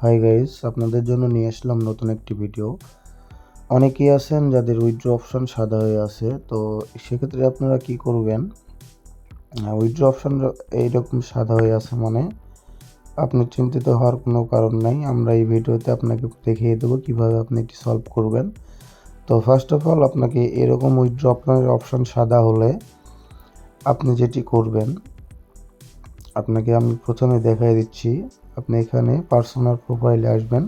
Hi guys, আপনাদের জন্য নিয়ে আসলাম নতুন একটি ভিডিও। অনেকেই আছেন যাদের উইথড্র অপশন সাদা হয়ে আছে, তো সেক্ষেত্রে আপনারা কি করবেন? উইথড্র অপশন এইরকম সাদা হয়ে আছে মানে আপনি চিন্তিত হওয়ার কোনো কারণ নাই। আমরা এই ভিডিওতে আপনাকে দেখিয়ে দেবো কিভাবে আপনি এটি সলভ করবেন। তো ফার্স্ট অফ অল আপনাকে এরকম উইথড্র আপনার অপশন সাদা হলে আপনি যেটি করবেন, আপনাকে আমি প্রথমে দেখাই দিচ্ছি। আপনি এখানে পার্সোনাল প্রোফাইলে আসবেন।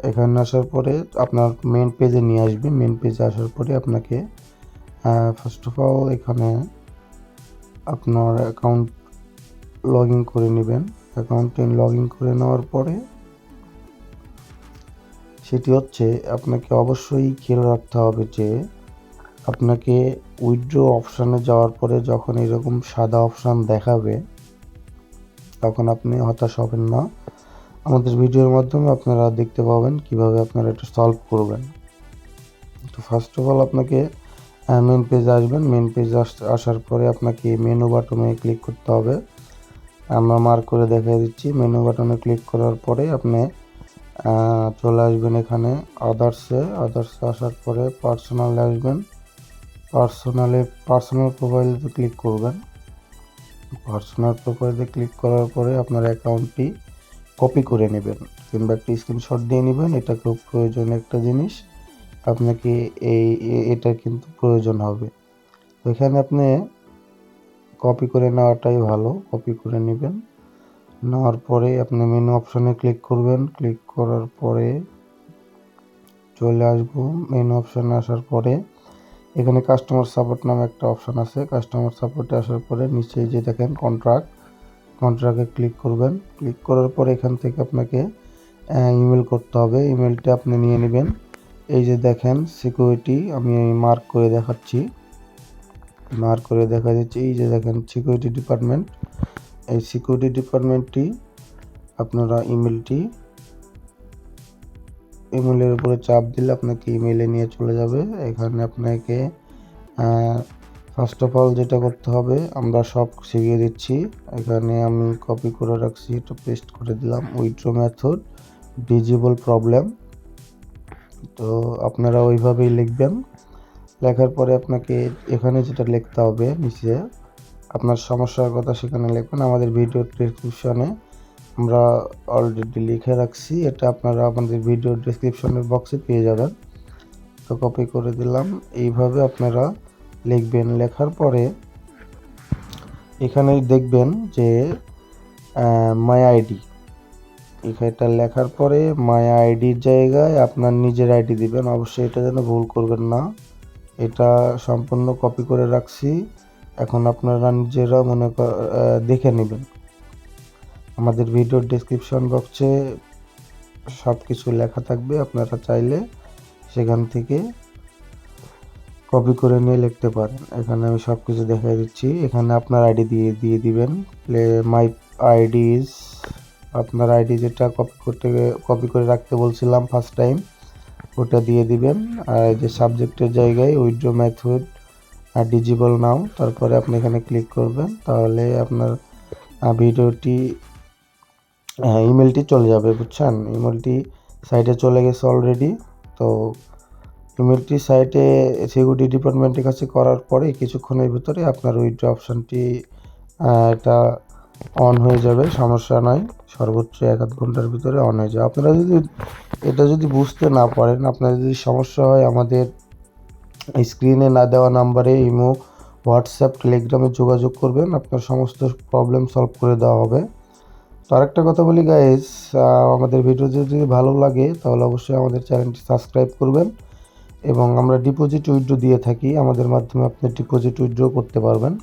এখানে আসার পরে আপনার মেন পেজে নিয়ে আসবে। মেন পেজে আসার পরে আপনাকে ফার্স্ট অফ অল এখানে আপনার অ্যাকাউন্ট লগ ইন করে নেবেন। অ্যাকাউন্টে লগ ইন করে নেওয়ার পরে সেটি হচ্ছে আপনাকে অবশ্যই খেয়াল রাখতে হবে যে আপনাকে উইথড্র অপশানে যাওয়ার পরে যখন এরকম সাদা অপশান দেখাবে তখন আপনি হতাশ হবেন না। আমাদের ভিডিওর মাধ্যমে আপনারা দেখতে পাবেন কিভাবে আপনারা এটা সলভ করবেন। তো ফার্স্ট অফ অল আপনাকে মেন পেজে আসবেন। মেন পেজে আসার পরে আপনাকে মেনু বাটনে ক্লিক করতে হবে। আমরা মার্ক করে দেখিয়ে দিচ্ছি। মেনু বাটনে ক্লিক করার পরে আপনি চলে আসবেন এখানে আদার্সে আসার পরে পার্সোনালে আসবেন। পার্সোনাল প্রোফাইলে ক্লিক করবেন। পার্সোনাল প্রোফাইলে ক্লিক করার পরে আপনার অ্যাকাউন্টটি কপি করে নেবেন কিংবা একটা স্ক্রিনশট দিয়ে নেবেন। এটা খুব প্রয়োজনীয় একটা জিনিস, আপনাকে এটা কিন্তু প্রয়োজন হবে। তো এখানে আপনি কপি করে নেওয়াটাই ভালো। কপি করে নেবেন। নেওয়ার পরে আপনি মেনু অপশানে ক্লিক করবেন। ক্লিক করার পরে চলে আসবো। মেনু অপশানে আসার পরে এখানে কাস্টমার সাপোর্ট নামে একটা অপশান আছে। কাস্টমার সাপোর্টে আসার পরে নিচে যে দেখেন কন্ট্রাক্টে ক্লিক করবেন। ক্লিক করার পরে এখান থেকে আপনাকে ইমেল করতে হবে। ইমেলটা আপনি নিয়ে নেবেন। এই যে দেখেন সিকিউরিটি, আমি মার্ক করে দেখাচ্ছি। এই যে দেখেন সিকিউরিটি ডিপার্টমেন্ট। এই সিকিউরিটি ডিপার্টমেন্টটি আপনারা ইমেলের উপরে চাপ দিলে আপনাকে ইমেলে নিয়ে চলে যাবে। এখানে আপনাকে ফার্স্ট অফ অল যেটা করতে হবে আমরা সব শিখিয়ে দিচ্ছি। এখানে আমি কপি করে রাখছি, এটা পেস্ট করে দিলাম। উইথড্র মেথড ডিজেবল প্রবলেম, তো আপনারা ওইভাবেই লিখবেন। লেখার পরে আপনাকে এখানে যেটা লিখতে হবে নিচে আপনার সমস্যার কথা সেখানে লিখবেন। আমাদের ভিডিও ডেসক্রিপশনে আমরা অলরেডি লিখে রাখছি, এটা আপনারা আমাদের ভিডিও ডেসক্রিপশনের বক্সে পেয়ে যাবেন। তো কপি করে দিলাম। এইভাবে আপনারা লিখবেন। লেখার পরে এখানে দেখবেন যে মাই আইডি, এটা লেখার পরে মাই আইডির জায়গায় আপনার নিজের আইডি দিবেন। অবশ্যই এটা যেন ভুল করবেন না। এটা সম্পূর্ণ কপি করে রাখছি। এখন আপনারা নিজেরা দেখে নেবেন। আমাদের ভিডিওর ডেসক্রিপশন বক্সে সব কিছু লেখা থাকবে, আপনারা চাইলে সেখান থেকে কপি করে নিয়ে লিখতে পারেন। এখানে আমি সব কিছু দেখাই দিচ্ছি। এখানে আপনার আইডি দিয়ে দিবেন। মাই আইডি ইজ, আপনার আইডি যেটা কপি করে রাখতে বলছিলাম ফার্স্ট টাইম, ওটা দিয়ে দিবেন। আর এই যে সাবজেক্টের জায়গায় উইথড্র মেথড ডিজেবল নাও, তারপরে আপনি এখানে ক্লিক করবেন। তাহলে আপনার ভিডিওটি ইমেলটি চলে যাবে, বুঝছেন? ইমেলটি সাইটে চলে গেছে অলরেডি। তো ইমেলটি সাইটে সিকিউরিটি ডিপার্টমেন্টের কাছে করার পরে কিছুক্ষণের ভিতরে আপনার উইথড্র অপশানটি এটা অন হয়ে যাবে, সমস্যা নয়। সর্বোচ্চ 1-8 ঘন্টার ভিতরে অন হয়ে যাবে। আপনারা যদি বুঝতে না পারেন, আপনার যদি সমস্যা হয়, আমাদের স্ক্রিনে না দেওয়া নাম্বারে ইমো, হোয়াটসঅ্যাপ, টেলিগ্রামে যোগাযোগ করবেন। আপনার সমস্ত প্রবলেম সলভ করে দেওয়া হবে। তো আরেকটা কথা বলি গাইস, আমাদের ভিডিও যদি ভালো লাগে তাহলে অবশ্যই আমাদের চ্যানেলটি সাবস্ক্রাইব করবেন। এবং আমরা ডিপোজিট উইথড্র দিয়ে থাকি, আমাদের মাধ্যমে আপনি ডিপোজিট উইথড্র করতে পারবেন।